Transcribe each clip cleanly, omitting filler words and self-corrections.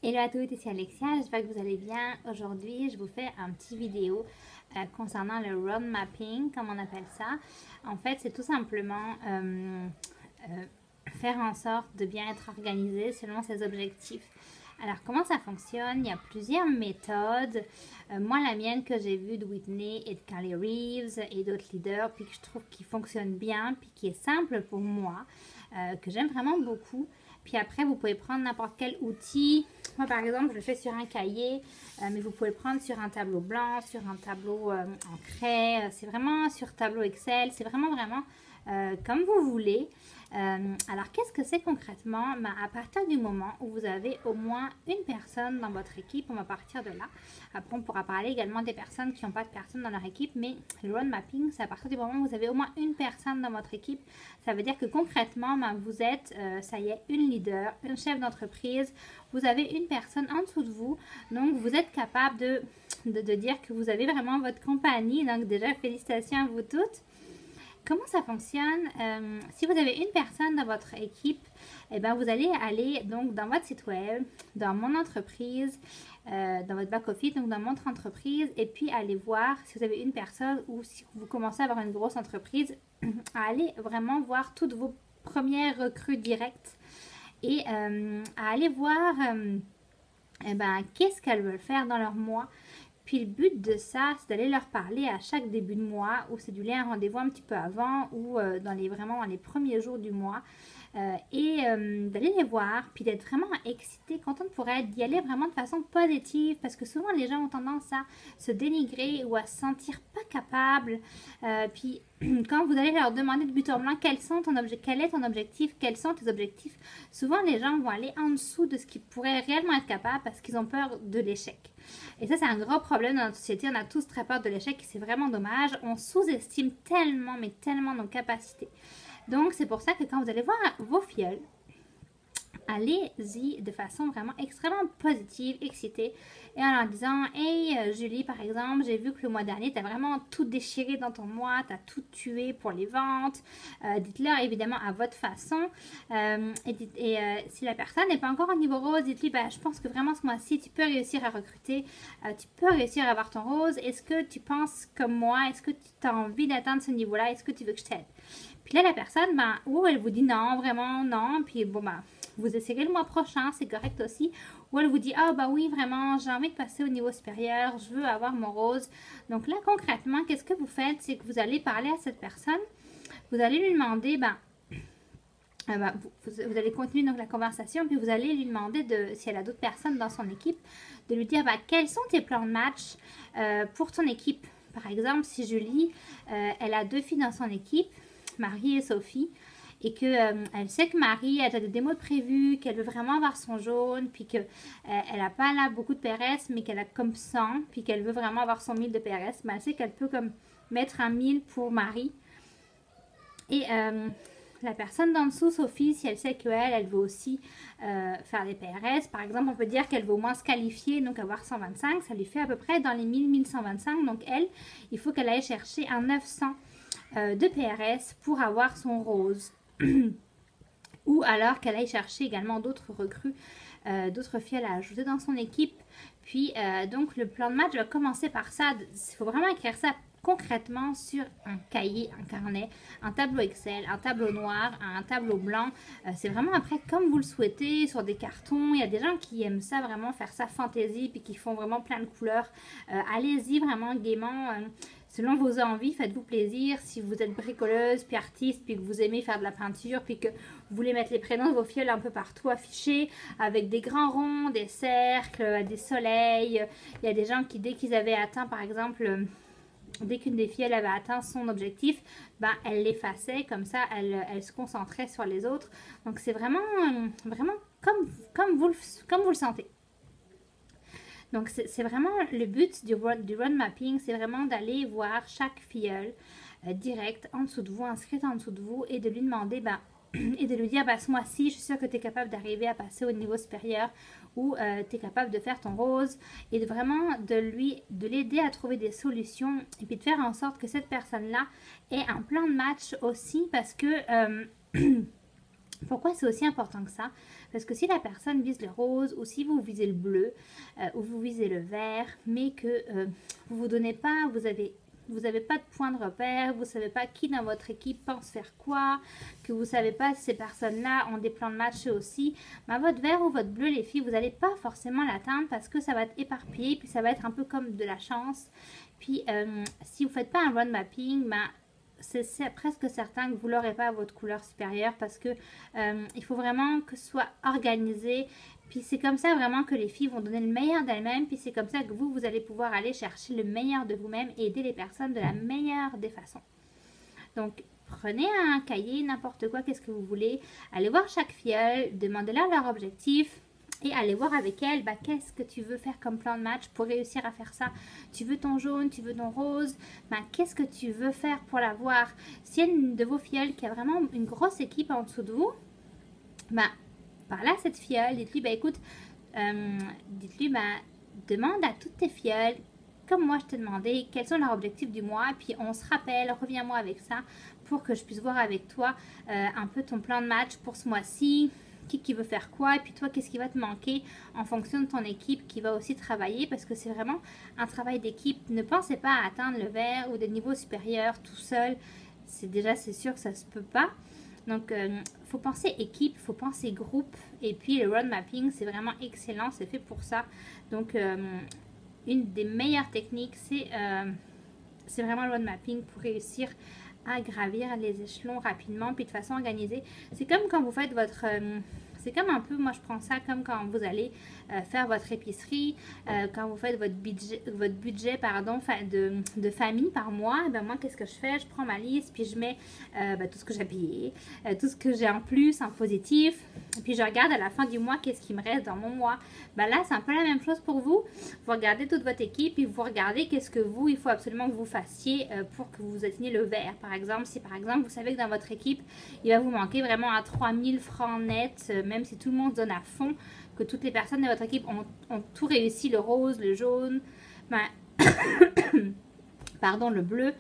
Hello à toutes, ici Alexia, j'espère que vous allez bien. Aujourd'hui, je vous fais un petit vidéo concernant le road mapping, comme on appelle ça. En fait, c'est tout simplement faire en sorte de bien être organisé selon ses objectifs. Alors, comment ça fonctionne? Il y a plusieurs méthodes. Moi, la mienne que j'ai vue de Whitney et de Carly Reeves et d'autres leaders, puis que je trouve qui fonctionne bien, puis qui est simple pour moi, que j'aime vraiment beaucoup. Puis après, vous pouvez prendre n'importe quel outil. Moi, par exemple, je le fais sur un cahier, mais vous pouvez le prendre sur un tableau blanc, sur un tableau en craie. C'est vraiment sur tableau Excel. C'est vraiment comme vous voulez. Alors, qu'est-ce que c'est concrètement? À partir du moment où vous avez au moins une personne dans votre équipe, on va partir de là. Après, on pourra parler également des personnes qui n'ont pas de personne dans leur équipe, mais le road mapping, c'est à partir du moment où vous avez au moins une personne dans votre équipe. Ça veut dire que concrètement, vous êtes, ça y est, une leader, une chef d'entreprise. Vous avez une personne en dessous de vous, donc vous êtes capable de dire que vous avez vraiment votre compagnie. Donc déjà, félicitations à vous toutes. Comment ça fonctionne? Si vous avez une personne dans votre équipe, eh bien, vous allez aller donc dans votre site web, dans mon entreprise, dans votre back-office, donc dans votre entreprise, et puis aller voir si vous avez une personne ou si vous commencez à avoir une grosse entreprise, à aller vraiment voir toutes vos premières recrues directes et à aller voir eh ben, qu'est-ce qu'elles veulent faire dans leur mois. Puis le but de ça, c'est d'aller leur parler à chaque début de mois, ou c'est du un rendez-vous un petit peu avant, ou vraiment dans les premiers jours du mois, d'aller les voir, puis d'être vraiment excité, contente pour être, d'y aller vraiment de façon positive, parce que souvent les gens ont tendance à se dénigrer ou à se sentir pas capables. Puis quand vous allez leur demander de but en blanc quel est ton objectif, quels sont tes objectifs, souvent les gens vont aller en dessous de ce qu'ils pourraient réellement être capables parce qu'ils ont peur de l'échec. Et ça, c'est un gros problème dans notre société. On a tous très peur de l'échec et c'est vraiment dommage. On sous-estime tellement, mais tellement nos capacités. Donc, c'est pour ça que quand vous allez voir vos filleuls, allez-y de façon vraiment extrêmement positive, excitée, et en leur disant « Hey Julie, par exemple, j'ai vu que le mois dernier, tu as vraiment tout déchiré dans ton mois, tu as tout tué pour les ventes. Dites-leur évidemment à votre façon. Si la personne n'est pas encore au niveau rose, dites-lui je pense que vraiment ce mois-ci, tu peux réussir à recruter, tu peux réussir à avoir ton rose. Est-ce que tu penses comme moi? Est-ce que tu as envie d'atteindre ce niveau-là? Est-ce que tu veux que je t'aide? » Puis là, la personne, ou elle vous dit non, vraiment non, puis vous essayerez le mois prochain, c'est correct aussi. Ou elle vous dit, oui, vraiment, j'ai envie de passer au niveau supérieur, je veux avoir mon rose. Donc là, concrètement, qu'est-ce que vous faites? C'est que vous allez parler à cette personne, vous allez lui demander, vous allez continuer donc la conversation, puis vous allez lui demander, si elle a d'autres personnes dans son équipe, de lui dire, quels sont tes plans de match pour ton équipe? Par exemple, si Julie, elle a 2 filles dans son équipe, Marie et Sophie, et qu'elle sait que Marie a des démos prévues, qu'elle veut vraiment avoir son jaune, puis qu'elle n'a pas là beaucoup de PRS, mais qu'elle a comme 100, puis qu'elle veut vraiment avoir son 1000 de PRS, elle sait qu'elle peut comme mettre un 1000 pour Marie. Et la personne d'en dessous, Sophie, si elle sait elle veut aussi faire des PRS, par exemple, on peut dire qu'elle veut au moins se qualifier, donc avoir 125, ça lui fait à peu près dans les 1000-1125, donc il faut qu'elle aille chercher un 900 de PRS pour avoir son rose. Ou alors qu'elle aille chercher également d'autres recrues, d'autres filles à ajouter dans son équipe. Puis donc le plan de match va commencer par ça. Il faut vraiment écrire ça concrètement sur un cahier, un carnet, un tableau Excel, un tableau noir, un tableau blanc. C'est vraiment après comme vous le souhaitez, sur des cartons. Il y a des gens qui aiment ça, vraiment faire ça fantaisie, puis qui font vraiment plein de couleurs. Allez-y vraiment gaiement. Selon vos envies, faites-vous plaisir. Si vous êtes bricoleuse, puis artiste, puis que vous aimez faire de la peinture, puis que vous voulez mettre les prénoms de vos filleuls un peu partout affichés, avec des grands ronds, des cercles, des soleils. Il y a des gens qui, dès qu'ils avaient atteint, par exemple, dès qu'une des filles avait atteint son objectif, elle l'effaçait, comme ça, elle se concentrait sur les autres. Donc, c'est vraiment comme vous le sentez. Donc, c'est vraiment le but du road mapping, c'est vraiment d'aller voir chaque filleule direct en dessous de vous, inscrite en dessous de vous, et de lui demander, et de lui dire, ce mois-ci, je suis sûre que tu es capable d'arriver à passer au niveau supérieur, ou tu es capable de faire ton rose, et de l'aider à trouver des solutions, et puis de faire en sorte que cette personne-là ait un plan de match aussi, parce que... Pourquoi c'est aussi important que ça? Parce que si la personne vise le rose ou si vous visez le bleu ou vous visez le vert, mais que vous donnez pas, vous n'avez pas de point de repère, vous ne savez pas qui dans votre équipe pense faire quoi, que vous ne savez pas si ces personnes-là ont des plans de match eux aussi, ben votre vert ou votre bleu, les filles, vous n'allez pas forcément l'atteindre parce que ça va être éparpillé, puis ça va être un peu comme de la chance. Puis si vous ne faites pas un road mapping, ben, c'est presque certain que vous ne l'aurez pas à votre couleur supérieure parce que il faut vraiment que ce soit organisé. Puis c'est comme ça vraiment que les filles vont donner le meilleur d'elles-mêmes. Puis c'est comme ça que vous allez pouvoir aller chercher le meilleur de vous-même et aider les personnes de la meilleure des façons. Donc, prenez un cahier, n'importe quoi, qu'est-ce que vous voulez. Allez voir chaque filleule, demandez-leur leur objectif. Et allez voir avec elles, qu'est-ce que tu veux faire comme plan de match pour réussir à faire ça. Tu veux ton jaune, tu veux ton rose, qu'est-ce que tu veux faire pour l'avoir. S'il y a une de vos filleules qui a vraiment une grosse équipe en dessous de vous, parlez à cette filleule, dites-lui, écoute, demande à toutes tes filleules, comme moi je t'ai demandé, quels sont leurs objectifs du mois, puis on se rappelle, reviens-moi avec ça, pour que je puisse voir avec toi un peu ton plan de match pour ce mois-ci, qui veut faire quoi, et puis toi, qu'est-ce qui va te manquer en fonction de ton équipe qui va aussi travailler, parce que c'est vraiment un travail d'équipe. Ne pensez pas à atteindre le vert ou des niveaux supérieurs tout seul, c'est sûr que ça ne se peut pas. Donc, faut penser équipe, faut penser groupe, et puis le road mapping, c'est vraiment excellent, c'est fait pour ça. Donc, une des meilleures techniques, c'est vraiment le road mapping pour réussir à gravir les échelons rapidement puis de façon organisée. C'est comme quand vous faites votre... c'est comme un peu, moi je prends ça comme quand vous allez faire votre épicerie, quand vous faites votre budget de famille par mois. Moi, qu'est-ce que je fais? Je prends ma liste, puis je mets tout ce que j'ai payé, tout ce que j'ai en plus, en positif. Puis je regarde à la fin du mois qu'est-ce qui me reste dans mon mois. Là, c'est un peu la même chose pour vous. Vous regardez toute votre équipe, puis vous regardez qu'est-ce que il faut absolument que vous fassiez pour que vous atteigniez le vert. Par exemple, si par exemple, vous savez que dans votre équipe, il va vous manquer vraiment à 3000 francs nets, même si tout le monde donne à fond, que toutes les personnes de votre équipe ont tout réussi, le rose, le jaune, pardon, le bleu,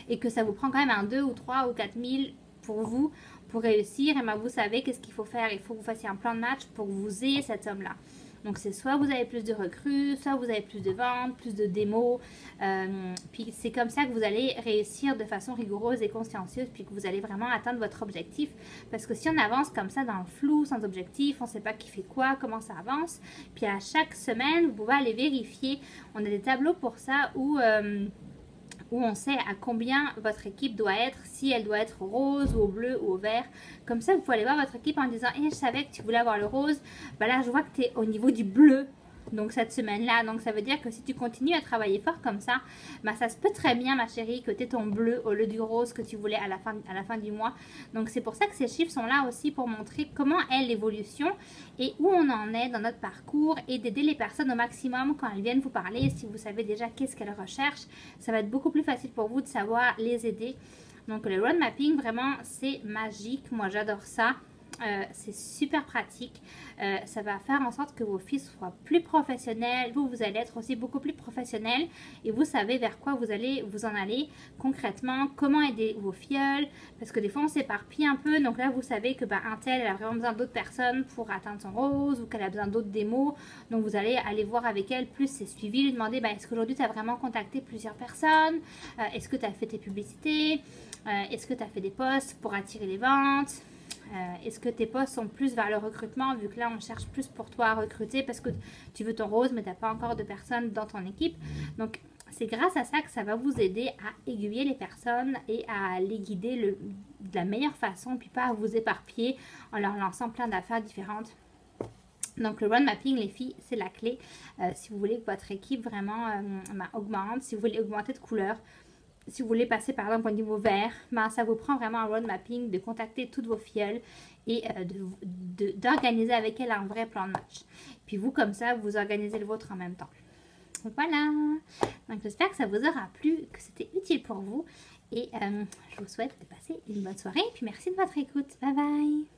et que ça vous prend quand même un 2 ou 3 ou 4000 pour vous, pour réussir, et vous savez qu'est-ce qu'il faut faire. Il faut que vous fassiez un plan de match pour que vous ayez cette somme-là. Donc, c'est soit vous avez plus de recrues, soit vous avez plus de ventes, plus de démos. Puis, c'est comme ça que vous allez réussir de façon rigoureuse et consciencieuse, puis que vous allez vraiment atteindre votre objectif. Parce que si on avance comme ça dans le flou, sans objectif, on ne sait pas qui fait quoi, comment ça avance. Puis, à chaque semaine, vous pouvez aller vérifier. On a des tableaux pour ça où on sait à combien votre équipe doit être, si elle doit être rose ou au bleu ou au vert. Comme ça, vous pouvez aller voir votre équipe en disant « je savais que tu voulais avoir le rose. Là, je vois que tu es au niveau du bleu. » Donc, cette semaine-là. Donc, ça veut dire que si tu continues à travailler fort comme ça, ça se peut très bien, ma chérie, que tu aies ton bleu au lieu du rose que tu voulais à la fin du mois. Donc, c'est pour ça que ces chiffres sont là aussi pour montrer comment est l'évolution et où on en est dans notre parcours et d'aider les personnes au maximum quand elles viennent vous parler. Si vous savez déjà qu'est-ce qu'elles recherchent, ça va être beaucoup plus facile pour vous de savoir les aider. Donc, le road mapping, vraiment, c'est magique. Moi, j'adore ça. C'est super pratique. Ça va faire en sorte que vos filles soient plus professionnelles. Vous allez être aussi beaucoup plus professionnel et vous savez vers quoi vous allez vous en aller concrètement, comment aider vos filleules, parce que des fois on s'éparpille un peu. Donc là, vous savez que un tel, elle a vraiment besoin d'autres personnes pour atteindre son rose ou qu'elle a besoin d'autres démos. Donc vous allez aller voir avec elle plus ses suivis, lui demander est-ce qu'aujourd'hui tu as vraiment contacté plusieurs personnes, est-ce que tu as fait tes publicités, est-ce que tu as fait des posts pour attirer les ventes. Est-ce que tes postes sont plus vers le recrutement, vu que là on cherche plus pour toi à recruter parce que tu veux ton rose mais tu n'as pas encore de personnes dans ton équipe. Donc c'est grâce à ça que ça va vous aider à aiguiller les personnes et à les guider de la meilleure façon, puis pas à vous éparpiller en leur lançant plein d'affaires différentes. Donc le road mapping, les filles, c'est la clé. Si vous voulez que votre équipe vraiment augmente, si vous voulez augmenter de couleur, si vous voulez passer par exemple au niveau vert, ça vous prend vraiment un road mapping de contacter toutes vos filleules et d'organiser avec elles un vrai plan de match. Puis vous, comme ça, vous organisez le vôtre en même temps. Donc voilà. Donc j'espère que ça vous aura plu, que c'était utile pour vous. Et je vous souhaite de passer une bonne soirée. Et puis merci de votre écoute. Bye bye.